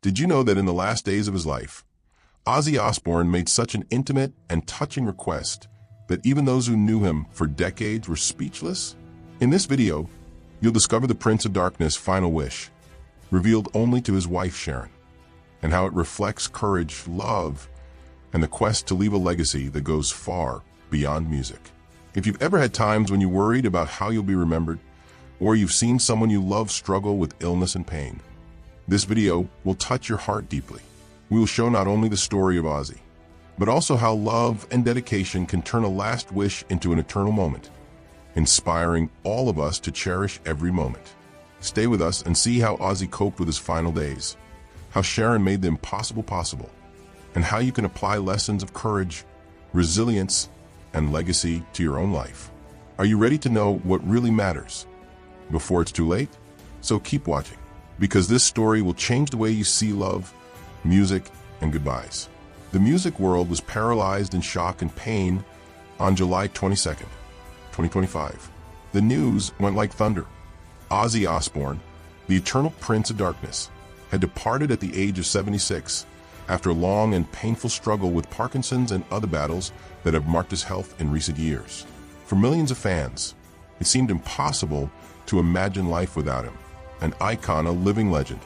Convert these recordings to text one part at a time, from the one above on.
Did you know that in the last days of his life, Ozzy Osbourne made such an intimate and touching request that even those who knew him for decades were speechless? In this video, you'll discover the Prince of Darkness' final wish, revealed only to his wife Sharon, and how it reflects courage, love, and the quest to leave a legacy that goes far beyond music. If you've ever had times when you worried about how you'll be remembered, or you've seen someone you love struggle with illness and pain, this video will touch your heart deeply. We will show not only the story of Ozzy, but also how love and dedication can turn a last wish into an eternal moment, inspiring all of us to cherish every moment. Stay with us and see how Ozzy coped with his final days, how Sharon made the impossible possible, and how you can apply lessons of courage, resilience, and legacy to your own life. Are you ready to know what really matters before it's too late? So keep watching, because this story will change the way you see love, music, and goodbyes. The music world was paralyzed in shock and pain on July 22nd, 2025. The news went like thunder. Ozzy Osbourne, the eternal Prince of Darkness, had departed at the age of 76 after a long and painful struggle with Parkinson's and other battles that have marked his health in recent years. For millions of fans, it seemed impossible to imagine life without him, an icon, a living legend,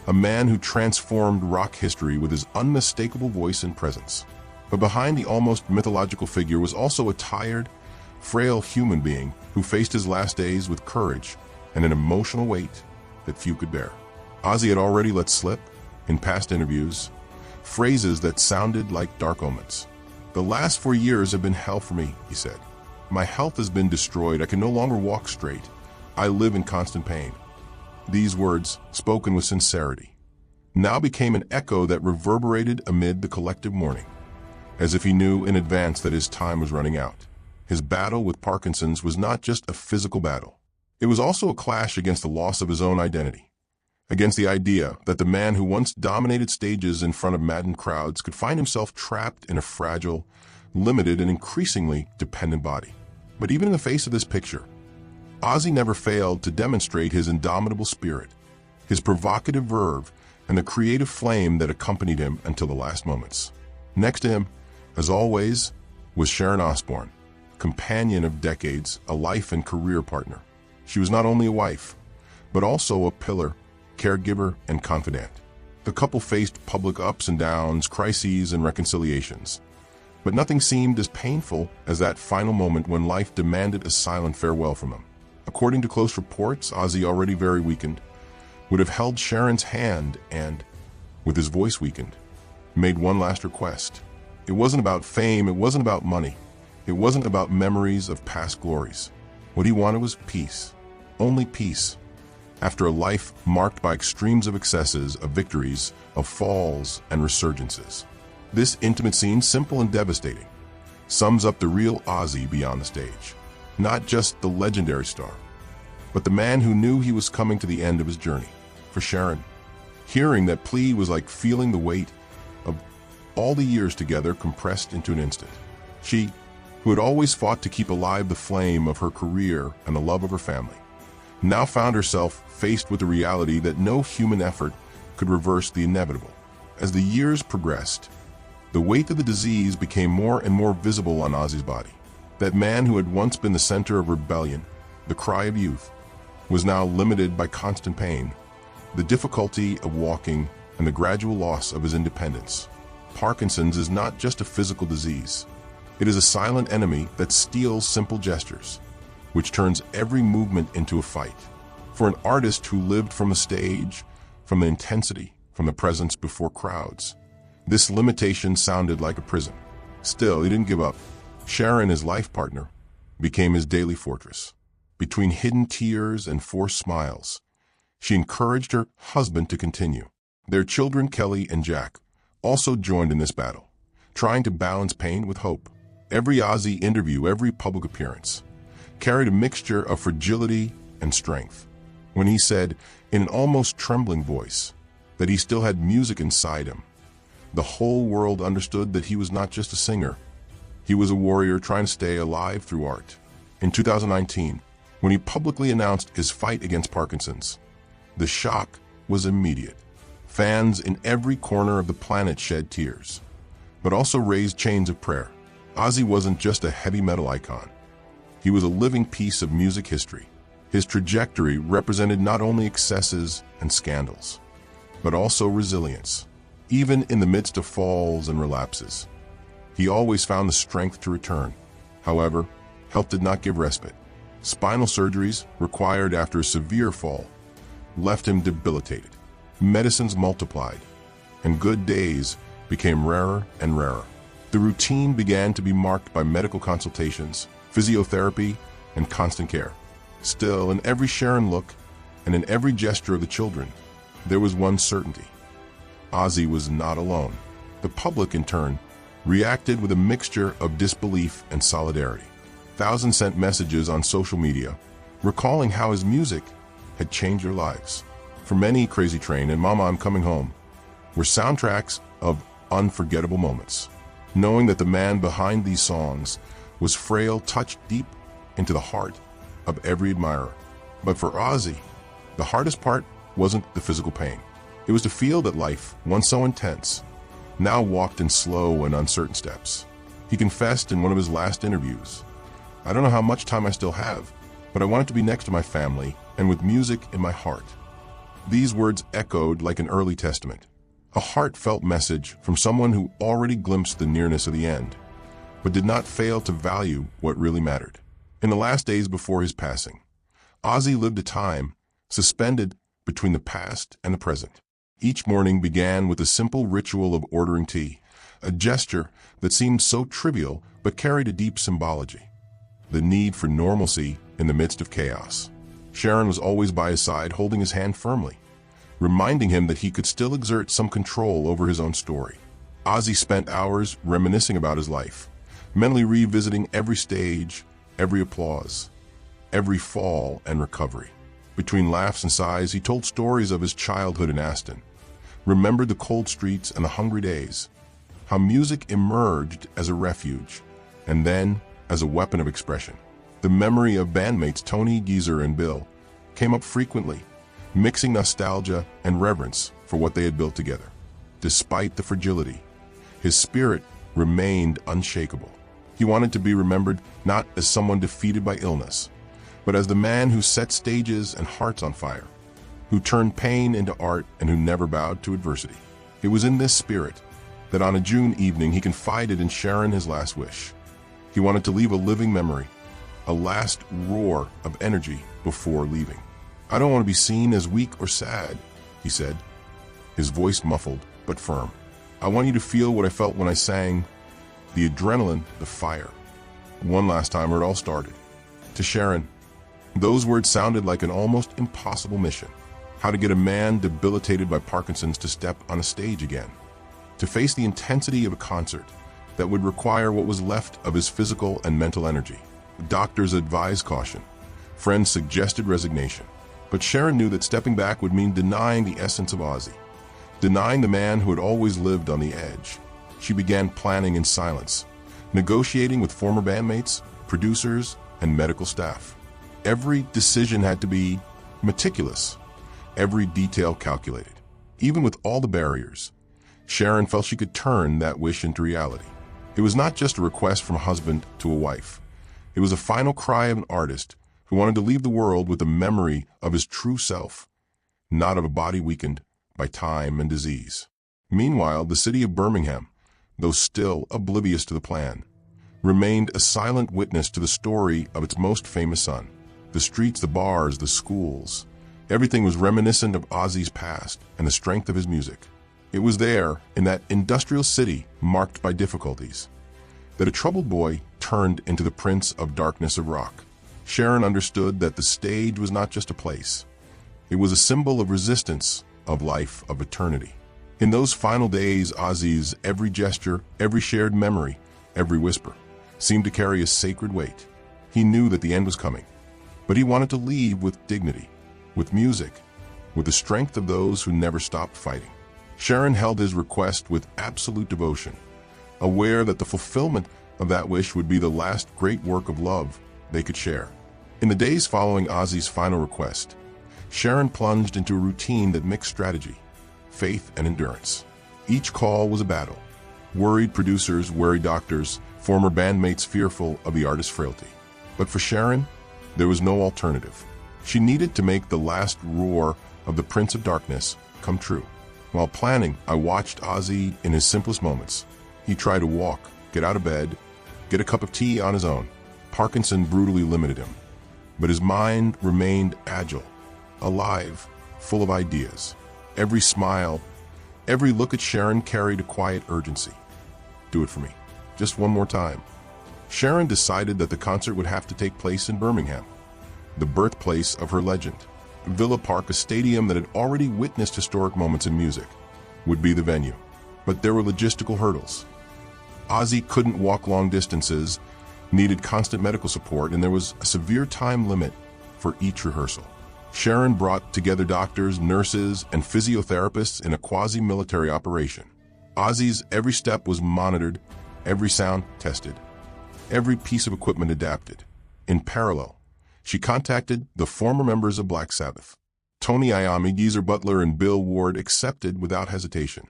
a man who transformed rock history with his unmistakable voice and presence. But behind the almost mythological figure was also a tired, frail human being who faced his last days with courage and an emotional weight that few could bear. Ozzy had already let slip, in past interviews, phrases that sounded like dark omens. "The last 4 years have been hell for me," he said. "My health has been destroyed. I can no longer walk straight. I live in constant pain." These words, spoken with sincerity, now became an echo that reverberated amid the collective mourning, as if he knew in advance that his time was running out. His battle with Parkinson's was not just a physical battle. It was also a clash against the loss of his own identity, against the idea that the man who once dominated stages in front of maddened crowds could find himself trapped in a fragile, limited, and increasingly dependent body. But even in the face of this picture, Ozzy never failed to demonstrate his indomitable spirit, his provocative verve, and the creative flame that accompanied him until the last moments. Next to him, as always, was Sharon Osbourne, companion of decades, a life and career partner. She was not only a wife, but also a pillar, caregiver, and confidant. The couple faced public ups and downs, crises, and reconciliations. But nothing seemed as painful as that final moment when life demanded a silent farewell from them. According to close reports, Ozzy, already very weakened, would have held Sharon's hand and, with his voice weakened, made one last request. It wasn't about fame, it wasn't about money, it wasn't about memories of past glories. What he wanted was peace, only peace, after a life marked by extremes of excesses, of victories, of falls, and resurgences. This intimate scene, simple and devastating, sums up the real Ozzy beyond the stage. Not just the legendary star, but the man who knew he was coming to the end of his journey. For Sharon, hearing that plea was like feeling the weight of all the years together compressed into an instant. She, who had always fought to keep alive the flame of her career and the love of her family, now found herself faced with the reality that no human effort could reverse the inevitable. As the years progressed, the weight of the disease became more and more visible on Ozzy's body. That man who had once been the center of rebellion, the cry of youth, was now limited by constant pain, the difficulty of walking, and the gradual loss of his independence. Parkinson's is not just a physical disease. It is a silent enemy that steals simple gestures, which turns every movement into a fight. For an artist who lived from the stage, from the intensity, from the presence before crowds, this limitation sounded like a prison. Still, he didn't give up. Sharon, his life partner, became his daily fortress. Between hidden tears and forced smiles, she encouraged her husband to continue. Their children, Kelly and Jack, also joined in this battle, trying to balance pain with hope. Every Ozzy interview, every public appearance, carried a mixture of fragility and strength. When he said, in an almost trembling voice, that he still had music inside him, the whole world understood that he was not just a singer. He was a warrior trying to stay alive through art. In 2019, when he publicly announced his fight against Parkinson's, the shock was immediate. Fans in every corner of the planet shed tears, but also raised chains of prayer. Ozzy wasn't just a heavy metal icon. He was a living piece of music history. His trajectory represented not only excesses and scandals, but also resilience. Even in the midst of falls and relapses, he always found the strength to return. However, health did not give respite. Spinal surgeries, required after a severe fall, left him debilitated. Medicines multiplied, and good days became rarer and rarer. The routine began to be marked by medical consultations, physiotherapy, and constant care. Still, in every Sharon look and in every gesture of the children, there was one certainty. Ozzy was not alone. The public, in turn, reacted with a mixture of disbelief and solidarity. Thousands sent messages on social media, recalling how his music had changed their lives. For many, Crazy Train and Mama I'm Coming Home were soundtracks of unforgettable moments. Knowing that the man behind these songs was frail touched deep into the heart of every admirer. But for Ozzy, the hardest part wasn't the physical pain. It was to feel that life, once so intense, now walked in slow and uncertain steps. He confessed in one of his last interviews, "I don't know how much time I still have, but I wanted to be next to my family and with music in my heart." These words echoed like an early testament, a heartfelt message from someone who already glimpsed the nearness of the end, but did not fail to value what really mattered. In the last days before his passing, Ozzy lived a time suspended between the past and the present. Each morning began with a simple ritual of ordering tea, a gesture that seemed so trivial but carried a deep symbology. The need for normalcy in the midst of chaos. Sharon was always by his side, holding his hand firmly, reminding him that he could still exert some control over his own story. Ozzy spent hours reminiscing about his life, mentally revisiting every stage, every applause, every fall and recovery. Between laughs and sighs, he told stories of his childhood in Aston, remembered the cold streets and the hungry days, how music emerged as a refuge, and then as a weapon of expression. The memory of bandmates Tony, Geezer, and Bill came up frequently, mixing nostalgia and reverence for what they had built together. Despite the fragility, his spirit remained unshakable. He wanted to be remembered not as someone defeated by illness, but as the man who set stages and hearts on fire, who turned pain into art and who never bowed to adversity. It was in this spirit that on a June evening he confided in Sharon his last wish. He wanted to leave a living memory, a last roar of energy before leaving. "I don't want to be seen as weak or sad," he said, his voice muffled but firm. "I want you to feel what I felt when I sang the adrenaline, the fire. One last time where it all started." To Sharon, those words sounded like an almost impossible mission. How to get a man debilitated by Parkinson's to step on a stage again, to face the intensity of a concert that would require what was left of his physical and mental energy. Doctors advised caution. Friends suggested resignation. But Sharon knew that stepping back would mean denying the essence of Ozzy, denying the man who had always lived on the edge. She began planning in silence, negotiating with former bandmates, producers, and medical staff. Every decision had to be meticulous, every detail calculated. Even with all the barriers, Sharon felt she could turn that wish into reality. It was not just a request from a husband to a wife. It was a final cry of an artist who wanted to leave the world with a memory of his true self, not of a body weakened by time and disease. Meanwhile, the city of Birmingham, though still oblivious to the plan, remained a silent witness to the story of its most famous son. The streets, the bars, the schools, everything was reminiscent of Ozzy's past and the strength of his music. It was there, in that industrial city marked by difficulties, that a troubled boy turned into the prince of darkness of rock. Sharon understood that the stage was not just a place. It was a symbol of resistance, of life, of eternity. In those final days, Ozzy's every gesture, every shared memory, every whisper seemed to carry a sacred weight. He knew that the end was coming, but he wanted to leave with dignity, with music, with the strength of those who never stopped fighting. Sharon held his request with absolute devotion, aware that the fulfillment of that wish would be the last great work of love they could share. In the days following Ozzy's final request, Sharon plunged into a routine that mixed strategy, faith, and endurance. Each call was a battle. Worried producers, wary doctors, former bandmates fearful of the artist's frailty. But for Sharon, there was no alternative. She needed to make the last roar of the Prince of Darkness come true. While planning, I watched Ozzy in his simplest moments. He tried to walk, get out of bed, get a cup of tea on his own. Parkinson brutally limited him. But his mind remained agile, alive, full of ideas. Every smile, every look at Sharon carried a quiet urgency. Do it for me. Just one more time. Sharon decided that the concert would have to take place in Birmingham, the birthplace of her legend. Villa Park, a stadium that had already witnessed historic moments in music, would be the venue. But there were logistical hurdles. Ozzy couldn't walk long distances, needed constant medical support, and there was a severe time limit for each rehearsal. Sharon brought together doctors, nurses, and physiotherapists in a quasi-military operation. Ozzy's every step was monitored, every sound tested, every piece of equipment adapted. In parallel, she contacted the former members of Black Sabbath. Tony Iommi, Geezer Butler, and Bill Ward accepted without hesitation,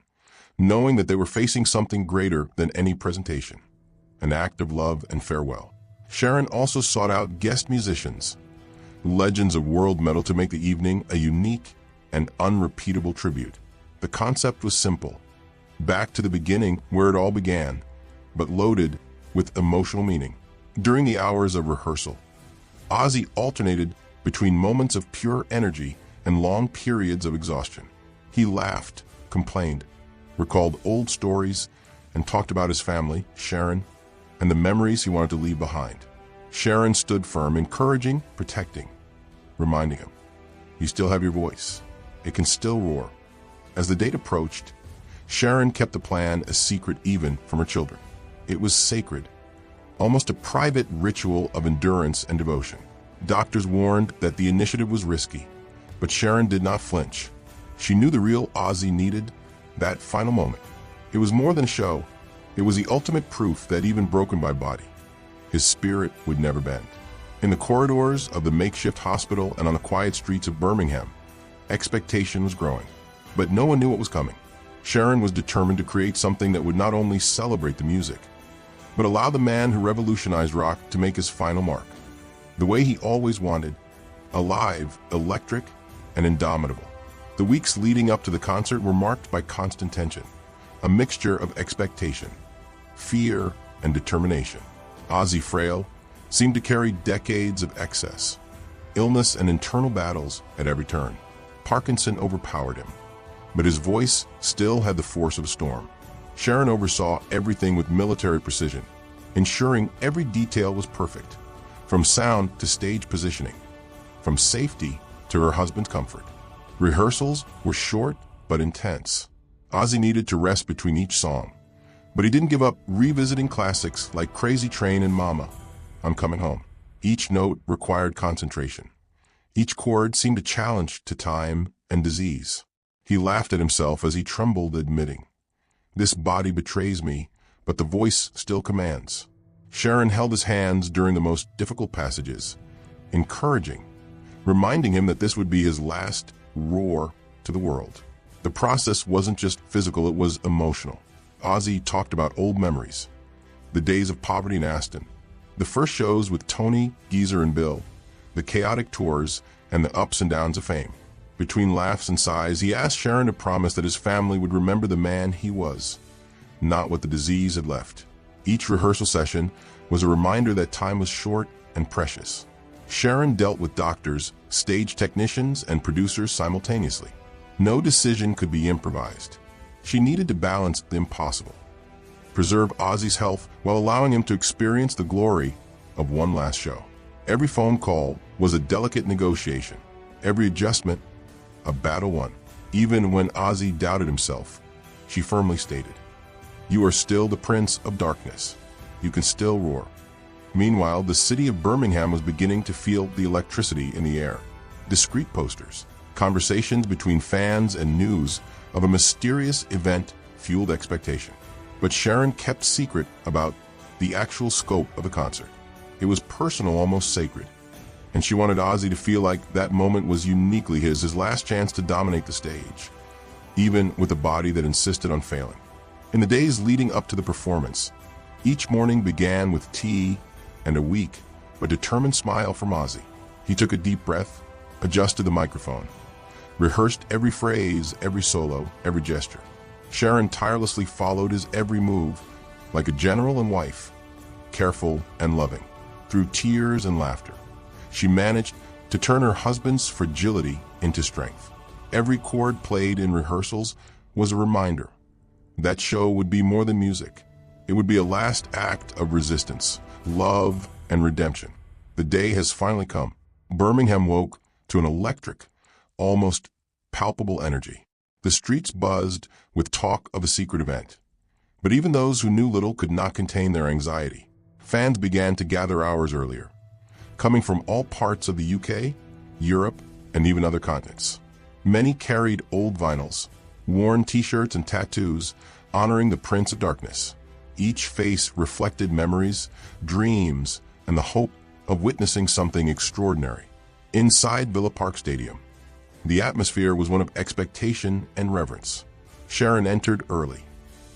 knowing that they were facing something greater than any presentation, an act of love and farewell. Sharon also sought out guest musicians, legends of world metal, to make the evening a unique and unrepeatable tribute. The concept was simple, back to the beginning where it all began, but loaded with emotional meaning. During the hours of rehearsal, Ozzy alternated between moments of pure energy and long periods of exhaustion. He laughed, complained, recalled old stories, and talked about his family, Sharon, and the memories he wanted to leave behind. Sharon stood firm, encouraging, protecting, reminding him, "You still have your voice. It can still roar." As the date approached, Sharon kept the plan a secret even from her children. It was sacred, almost a private ritual of endurance and devotion. Doctors warned that the initiative was risky, but Sharon did not flinch. She knew the real Ozzy needed that final moment. It was more than a show. It was the ultimate proof that even broken by body, his spirit would never bend. In the corridors of the makeshift hospital and on the quiet streets of Birmingham, expectation was growing, but no one knew what was coming. Sharon was determined to create something that would not only celebrate the music, but allow the man who revolutionized rock to make his final mark, the way he always wanted, alive, electric, and indomitable. The weeks leading up to the concert were marked by constant tension, a mixture of expectation, fear, and determination. Ozzy, frail, seemed to carry decades of excess, illness, and internal battles at every turn. Parkinson overpowered him, but his voice still had the force of a storm. Sharon oversaw everything with military precision, ensuring every detail was perfect, from sound to stage positioning, from safety to her husband's comfort. Rehearsals were short but intense. Ozzy needed to rest between each song, but he didn't give up revisiting classics like Crazy Train and Mama, I'm Coming Home. Each note required concentration. Each chord seemed a challenge to time and disease. He laughed at himself as he trembled, admitting, "This body betrays me, but the voice still commands." Sharon held his hands during the most difficult passages, encouraging, reminding him that this would be his last roar to the world. The process wasn't just physical, it was emotional. Ozzy talked about old memories, the days of poverty in Aston, the first shows with Tony, Geezer, and Bill, the chaotic tours, and the ups and downs of fame. Between laughs and sighs, he asked Sharon to promise that his family would remember the man he was, not what the disease had left. Each rehearsal session was a reminder that time was short and precious. Sharon dealt with doctors, stage technicians, and producers simultaneously. No decision could be improvised. She needed to balance the impossible, preserve Ozzy's health while allowing him to experience the glory of one last show. Every phone call was a delicate negotiation, every adjustment a battle won. Even when Ozzy doubted himself, she firmly stated, "You are still the Prince of Darkness. You can still roar." Meanwhile, the city of Birmingham was beginning to feel the electricity in the air. Discreet posters, conversations between fans, and news of a mysterious event fueled expectation. But Sharon kept secret about the actual scope of the concert. It was personal, almost sacred, and she wanted Ozzy to feel like that moment was uniquely his last chance to dominate the stage. even with a body that insisted on failing. In the days leading up to the performance, each morning began with tea and a weak but determined smile from Ozzy. He took a deep breath, adjusted the microphone, rehearsed every phrase, every solo, every gesture. Sharon tirelessly followed his every move, like a general and wife, careful and loving. Through tears and laughter, she managed to turn her husband's fragility into strength. Every chord played in rehearsals was a reminder that show would be more than music. It would be a last act of resistance, love, and redemption. The day has finally come. Birmingham woke to an electric, almost palpable energy. The streets buzzed with talk of a secret event. But even those who knew little could not contain their anxiety. Fans began to gather hours earlier, coming from all parts of the UK, Europe, and even other continents. Many carried old vinyls, worn t-shirts and tattoos honoring the Prince of Darkness. Each face reflected memories, dreams, and the hope of witnessing something extraordinary. Inside Villa Park Stadium, the atmosphere was one of expectation and reverence. Sharon entered early,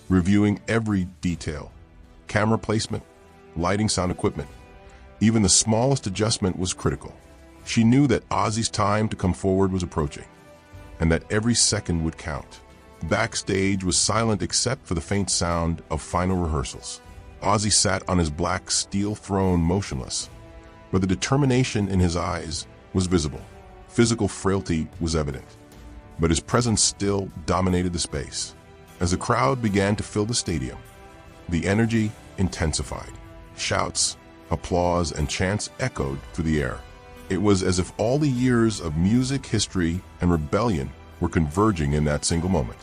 reviewing every detail: camera placement, lighting, sound equipment. Even the smallest adjustment was critical. She knew that Ozzy's time to come forward was approaching, and that every second would count. Backstage was silent except for the faint sound of final rehearsals. Ozzy sat on his black steel throne motionless, but the determination in his eyes was visible. Physical frailty was evident, but his presence still dominated the space. As the crowd began to fill the stadium, the energy intensified. Shouts, applause, and chants echoed through the air. It was as if all the years of music, history, and rebellion were converging in that single moment.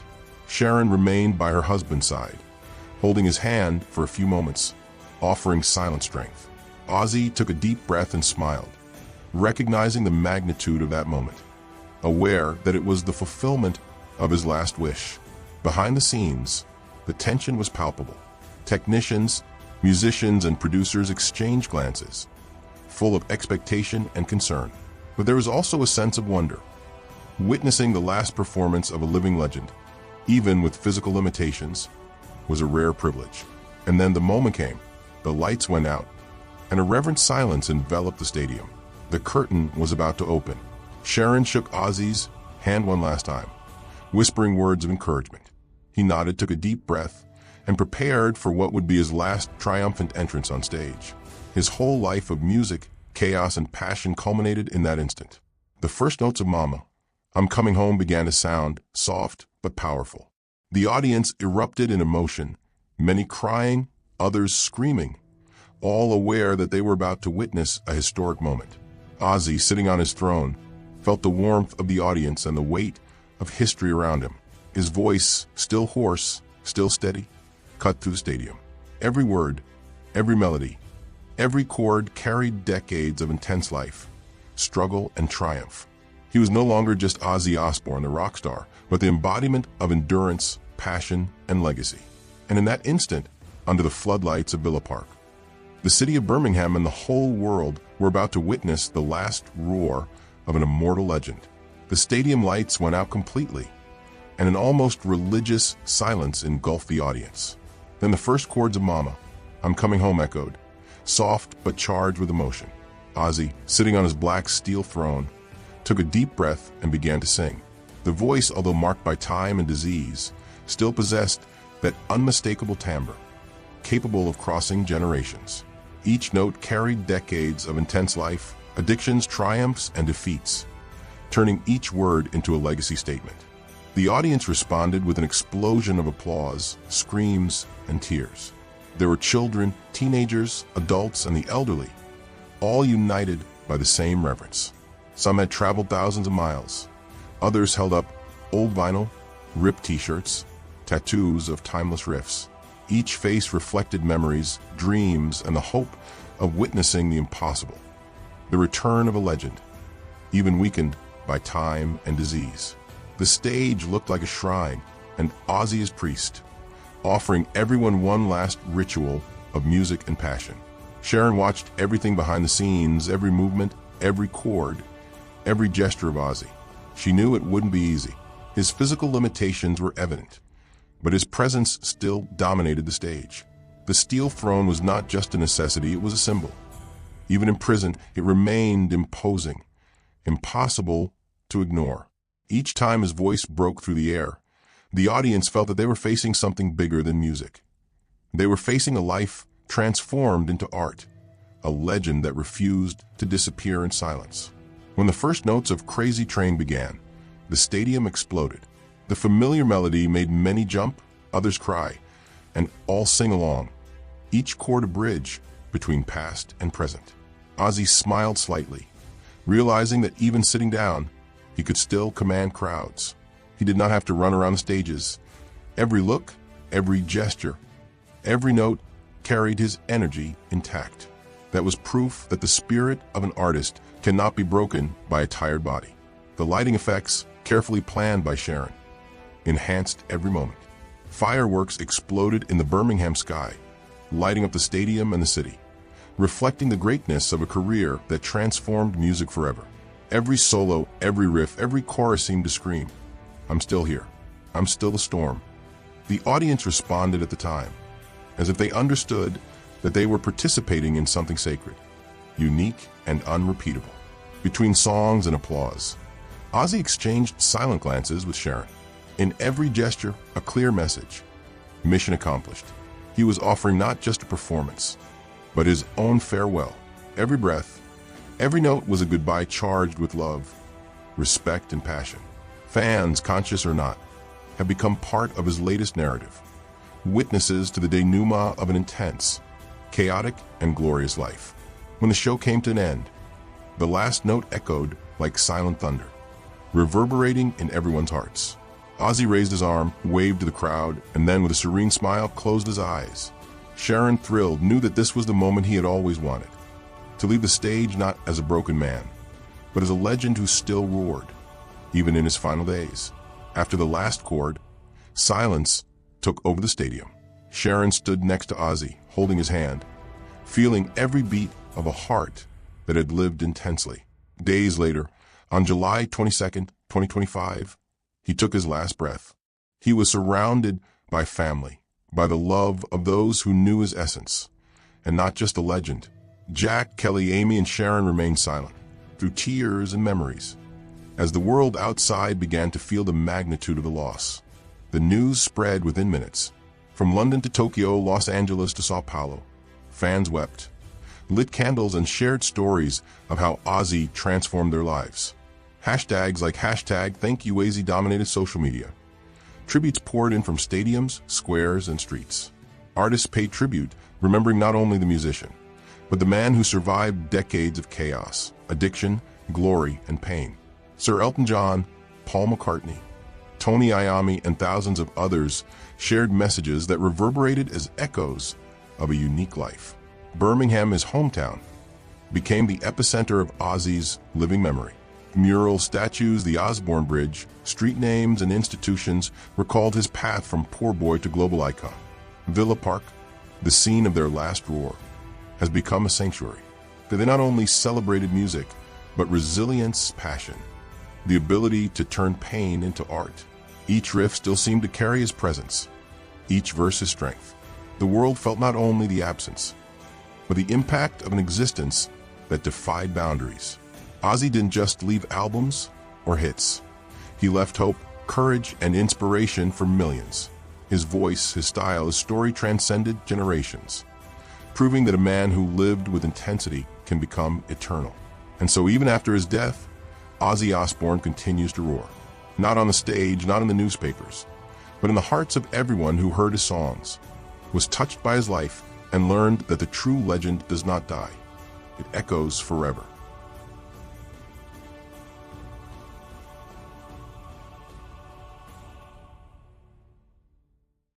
Sharon remained by her husband's side, holding his hand for a few moments, offering silent strength. Ozzy took a deep breath and smiled, recognizing the magnitude of that moment, aware that it was the fulfillment of his last wish. Behind the scenes, the tension was palpable. Technicians, musicians, and producers exchanged glances, full of expectation and concern. But there was also a sense of wonder. Witnessing the last performance of a living legend, even with physical limitations, was a rare privilege. And then the moment came. The lights went out, and a reverent silence enveloped the stadium. The curtain was about to open. Sharon shook Ozzy's hand one last time, whispering words of encouragement. He nodded, took a deep breath, and prepared for what would be his last triumphant entrance on stage. His whole life of music, chaos, and passion culminated in that instant. The first notes of Mama, I'm Coming Home began to sound, soft but powerful. The audience erupted in emotion, many crying, others screaming, all aware that they were about to witness a historic moment. Ozzy, sitting on his throne, felt the warmth of the audience and the weight of history around him. His voice, still hoarse, still steady, cut through the stadium. Every word, every melody, every chord carried decades of intense life, struggle, and triumph. He was no longer just Ozzy Osbourne, the rock star, but the embodiment of endurance, passion, and legacy. And in that instant, under the floodlights of Villa Park, the city of Birmingham and the whole world were about to witness the last roar of an immortal legend. The stadium lights went out completely, and an almost religious silence engulfed the audience. Then the first chords of Mama, I'm Coming Home echoed, soft but charged with emotion. Ozzy, sitting on his black steel throne, took a deep breath and began to sing. The voice, although marked by time and disease, still possessed that unmistakable timbre, capable of crossing generations. Each note carried decades of intense life, addictions, triumphs, and defeats, turning each word into a legacy statement. The audience responded with an explosion of applause, screams, and tears. There were children, teenagers, adults, and the elderly, all united by the same reverence. Some had traveled thousands of miles. Others held up old vinyl, ripped t-shirts, tattoos of timeless riffs. Each face reflected memories, dreams, and the hope of witnessing the impossible. The return of a legend, even weakened by time and disease. The stage looked like a shrine, and Ozzy as priest, offering everyone one last ritual of music and passion. Sharon watched everything behind the scenes, every movement, every chord, every gesture of Ozzy. She knew it wouldn't be easy. His physical limitations were evident, but his presence still dominated the stage. The steel throne was not just a necessity, it was a symbol. Even in prison, it remained imposing, impossible to ignore. Each time his voice broke through the air, the audience felt that they were facing something bigger than music. They were facing a life transformed into art, a legend that refused to disappear in silence. When the first notes of Crazy Train began, the stadium exploded. The familiar melody made many jump, others cry, and all sing along, each chord a bridge between past and present. Ozzy smiled slightly, realizing that even sitting down, he could still command crowds. He did not have to run around the stages. Every look, every gesture, every note carried his energy intact. That was proof that the spirit of an artist cannot be broken by a tired body. The lighting effects, carefully planned by Sharon, enhanced every moment. Fireworks exploded in the Birmingham sky, lighting up the stadium and the city, reflecting the greatness of a career that transformed music forever. Every solo, every riff, every chorus seemed to scream, "I'm still here. I'm still the storm." The audience responded at the time, as if they understood that they were participating in something sacred, unique and unrepeatable. Between songs and applause, Ozzy exchanged silent glances with Sharon. In every gesture, a clear message. Mission accomplished. He was offering not just a performance, but his own farewell. Every breath, every note was a goodbye charged with love, respect, and passion. Fans, conscious or not, have become part of his latest narrative, witnesses to the denouement of an intense, chaotic, and glorious life. When the show came to an end, the last note echoed like silent thunder, reverberating in everyone's hearts. Ozzy raised his arm, waved to the crowd, and then with a serene smile closed his eyes. Sharon, thrilled, knew that this was the moment he had always wanted, to leave the stage not as a broken man, but as a legend who still roared, even in his final days. After the last chord, silence took over the stadium. Sharon stood next to Ozzy, holding his hand, feeling every beat of a heart that had lived intensely. Days later, on July 22nd, 2025, he took his last breath. He was surrounded by family, by the love of those who knew his essence, and not just a legend. Jack, Kelly, Amy, and Sharon remained silent, through tears and memories, as the world outside began to feel the magnitude of the loss. The news spread within minutes. From London to Tokyo, Los Angeles to Sao Paulo, fans wept, lit candles, and shared stories of how Ozzy transformed their lives. Hashtags like #ThankYouOZzy dominated social media. Tributes poured in from stadiums, squares, and streets. Artists paid tribute, remembering not only the musician, but the man who survived decades of chaos, addiction, glory, and pain. Sir Elton John, Paul McCartney, Tony Iommi, and thousands of others shared messages that reverberated as echoes of a unique life. Birmingham, his hometown, became the epicenter of Ozzy's living memory. Murals, statues, the Osbourne Bridge, street names, and institutions recalled his path from poor boy to global icon. Villa Park, the scene of their last roar, has become a sanctuary. They not only celebrated music, but resilience, passion, the ability to turn pain into art. Each riff still seemed to carry his presence, each verse his strength. The world felt not only the absence, but the impact of an existence that defied boundaries. Ozzy didn't just leave albums or hits. He left hope, courage, and inspiration for millions. His voice, his style, his story transcended generations, proving that a man who lived with intensity can become eternal. And so even after his death, Ozzy Osbourne continues to roar. Not on the stage, not in the newspapers, but in the hearts of everyone who heard his songs, was touched by his life, and learned that the true legend does not die. It echoes forever.